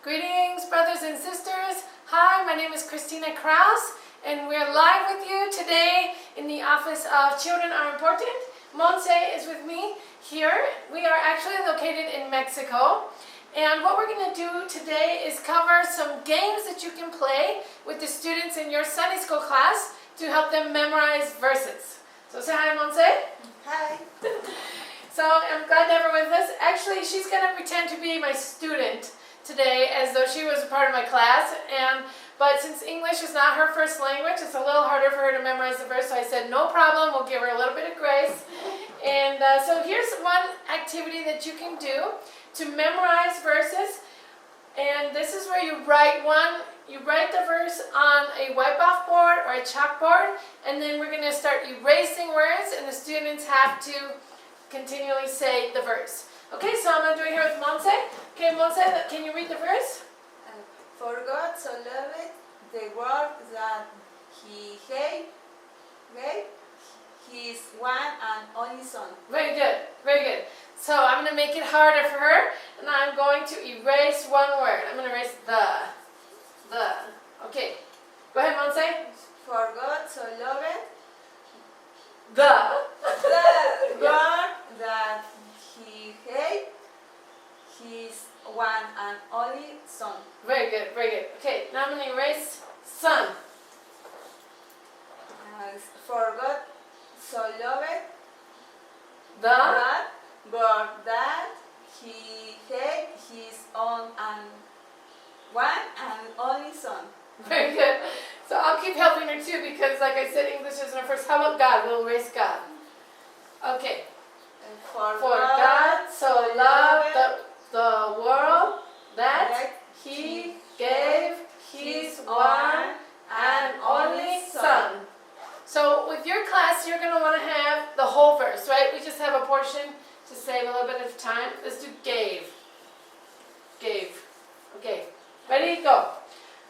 Greetings, brothers and sisters. Hi, my name is Christina Kraus, and we're live with you today in the office of Children Are Important. Monse is with me here. We are actually located in Mexico, and what we're going to do today is cover some games that you can play with the students in your Sunday school class to help them memorize verses. So say hi, Monse. Hi. So I'm glad to have her with us. Actually, she's going to pretend to be my student today as though she was a part of my class, but since English is not her first language, it's a little harder for her to memorize the verse, so I said no problem, we'll give her a little bit of grace. And so here's one activity that you can do to memorize verses, and this is where you write the verse on a wipe-off board or a chalkboard, and then we're going to start erasing words, and the students have to continually say the verse. Okay, so I'm going to do it here with Monse. Okay, Monse, can you read the verse? For God so loved the world that He gave His one and only Son. Very good, very good. So I'm going to make it harder for her, and I'm going to erase one word. I'm going to erase the. Okay, go ahead, Monse. For God so loved The. the world that He gave His one and only Son. Very good, very good. Okay, now I'm going to erase son. For God so loved The. the world that He gave His own and one and only Son. Very good. So I'll keep helping her too because, like I said, English isn't her first. How about God? We'll erase God. Okay. For God so loved the world that He gave His one and only Son. So with your class, you're going to want to have the whole verse, right? We just have a portion to save a little bit of time. Let's do gave. Gave. Okay. Ready? Go.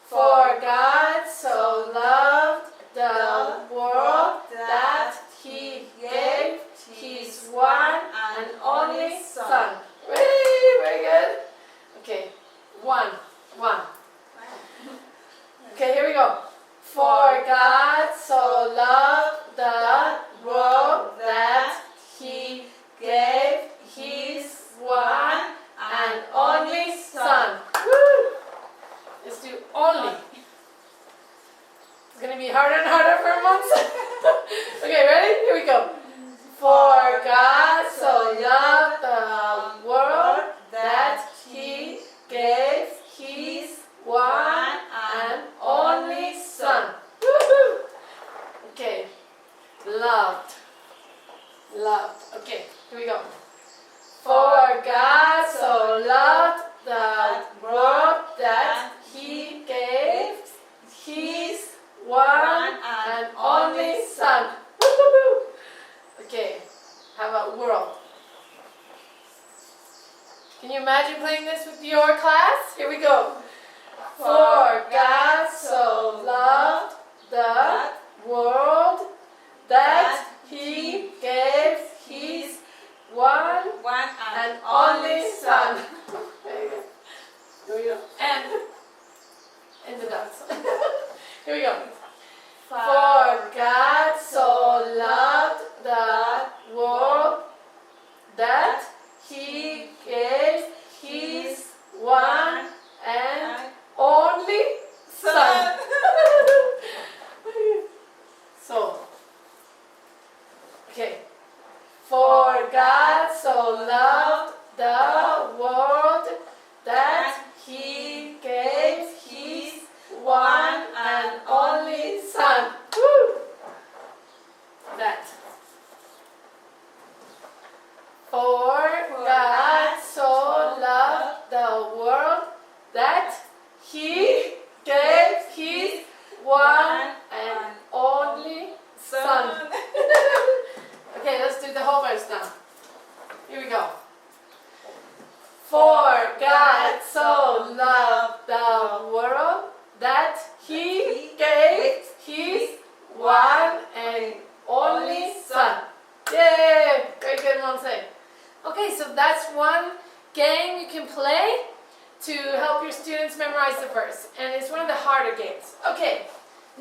For God so loved the world that He gave His one and only Son. Very good. Okay, one. Okay, here we go. For God so loved the world that He gave His one and only Son. Woo! Let's do only. It's going to be harder and harder for months. Okay, ready? Here we go. For God so loved the world that He gave His one and only Son. Woo-hoo! Okay, loved. Okay, here we go. For God so loved the world that He gave His one and only Son. Woo-hoo! Okay, how about world? Can you imagine playing this with your class? Here we go. For God so loved the world that He gave His one and only Son. Here we go. And the dots. Here we go. For God so loved the world that He gave His one and only Son. So, okay. For God so loved the world that He gave His one and only Son. Woo! That. For God so loved the world that He gave His one and only Son. Okay, let's do the whole verse now. Here we go. For God so loved the world that He gave His one and only Son. Yay! Very good, Monse. Okay, so that's one game you can play to help your your students memorize the verse, and it's one of the harder games. Okay,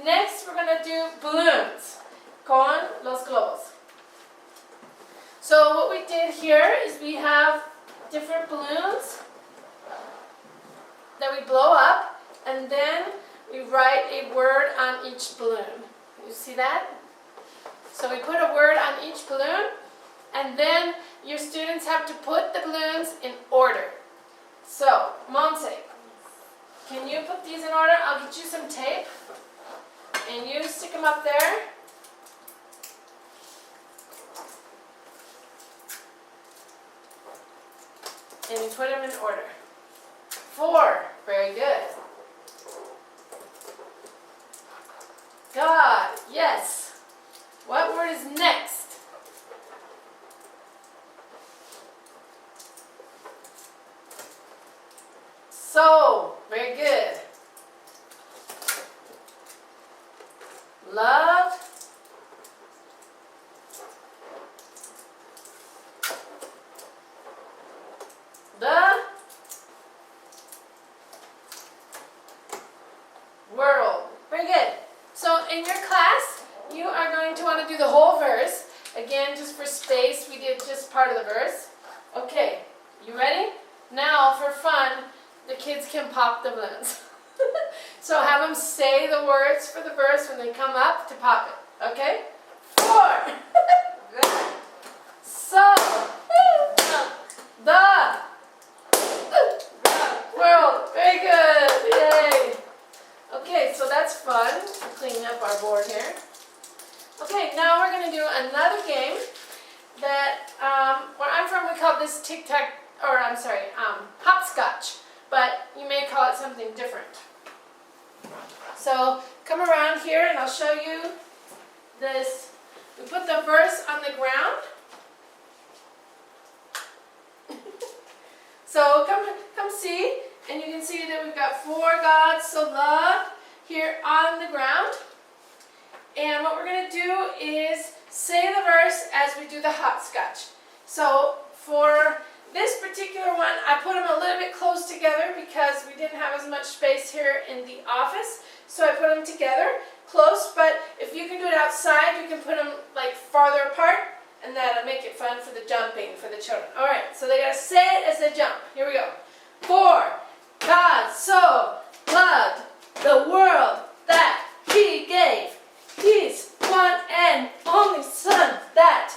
next we're going to do balloons con los globos. So what we did here is we have different balloons that we blow up, and then we write a word on each balloon. You see that? So we put a word on each balloon, and then your students have to put the balloons in order. So, Monse, can you put these in order? I'll get you some tape, and you stick them up there. And you put them in order. 4, very good. God, yes. What word is next? So, very good. Love. The world. Very good. So in your class, you are going to want to do the whole verse. Again, just for space, we did just part of the verse. Okay, you ready? Now, for fun, the kids can pop the balloons. So have them say the words for the verse when they come up to pop it. Okay? 4. Good. So, the world. Very good. Yay. Okay, so that's fun. Cleaning up our board here. Okay, now we're going to do another game that, where I'm from, we call this tic-tac, or I'm sorry, hopscotch. But you may call it something different. So come around here and I'll show you this. We put the verse on the ground. So come see, and you can see that we've got 4 gods, so love, here on the ground. And what we're going to do is say the verse as we do the hopscotch. So for this particular one, I put them a little bit close together because we didn't have as much space here in the office. So I put them together, close, but if you can do it outside, you can put them like farther apart, and that'll make it fun for the jumping for the children. All right, so they gotta say it as they jump. Here we go. 4, God so loved the world that He gave His one and only Son, that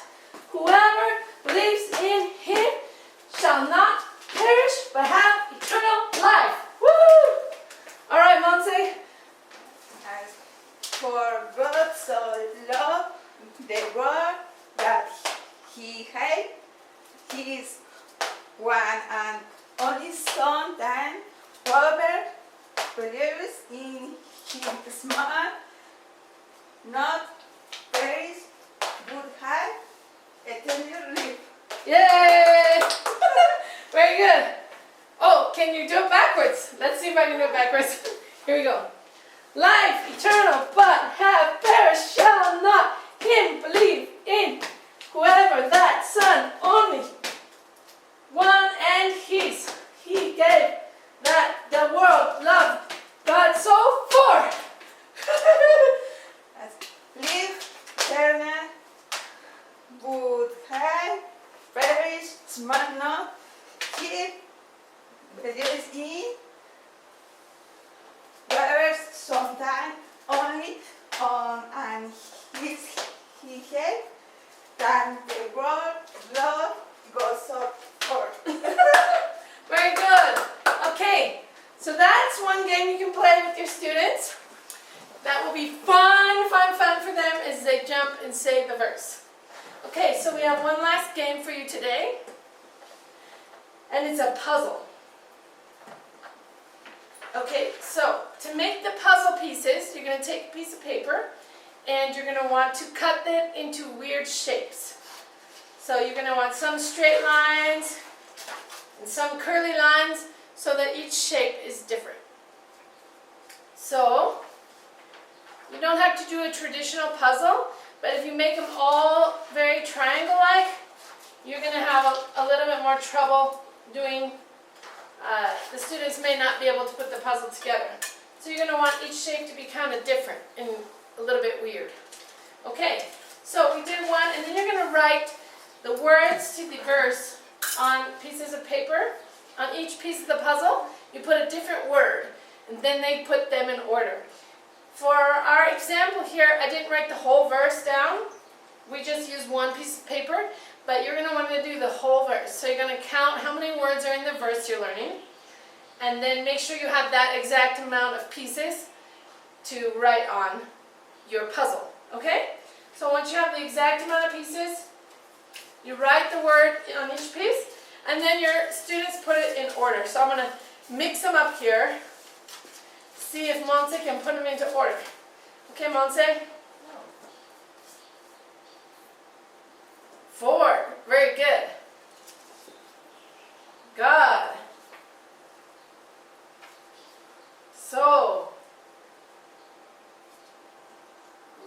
whoever believes in Him shall not perish but have eternal life. Woo! All right, Monse. As for God so loved the world that He gave His one and only Son, that whoever believes in Him shall not perish but have eternal life. Yay! Very good. Oh, can you do it backwards? Let's see if I can do it backwards. Here we go. Life eternal, but have perished shall not him believe in whoever that Son only one and His He gave, that the world loved God so for. As live eternal would have perished but not keep believes in whoever sometime only on and His He gave, that the world love goes so far. Very good. Okay, so that's one game you can play with your students. That will be fun, fun, fun for them as they jump and say the verse. Okay, so we have one last game for you today, and it's a puzzle. Okay, so to make the puzzle pieces, you're going to take a piece of paper, and you're going to want to cut it into weird shapes. So you're going to want some straight lines and some curly lines so that each shape is different. So you don't have to do a traditional puzzle, but if you make them all very triangle-like, you're going to have a little bit more trouble doing the students may not be able to put the puzzle together. So you're going to want each shape to be kind of different and a little bit weird. Okay, so we did one, and then you're going to write the words to the verse on pieces of paper. On each piece of the puzzle, you put a different word, and then they put them in order. For our example here, I didn't write the whole verse down. We just used one piece of paper, but you're going to want to do the whole verse. So you're going to count how many words are in the verse you're learning, and then make sure you have that exact amount of pieces to write on your puzzle. Okay? So once you have the exact amount of pieces, you write the word on each piece, and then your students put it in order. So I'm going to mix them up here, see if Monse can put them into order. Okay, Monse? 4. Very good. God. So.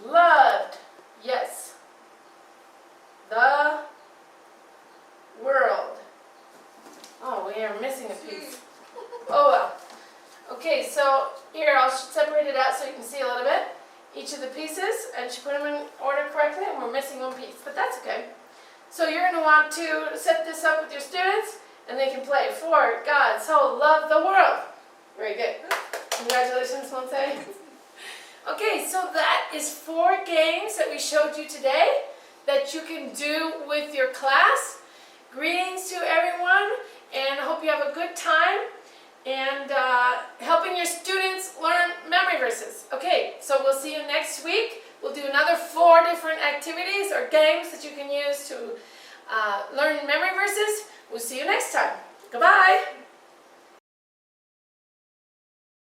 Loved. Yes. The world. Oh, we are missing a piece. Oh well. Okay, so here I'll separate it out so you can see a little bit. Each of the pieces, and she put them in order correctly, and we're missing one piece, but that's okay. So you're going to want to set this up with your students, and they can play. For God so loved the world. Very good. Congratulations, Monse. Okay, so that is 4 games that we showed you today that you can do with your class. Greetings to everyone, and I hope you have a good time and helping your students learn memory verses. Okay, so we'll see you next week. We'll do another 4 different activities or games that you can use to learn memory verses. We'll see you next time. Goodbye.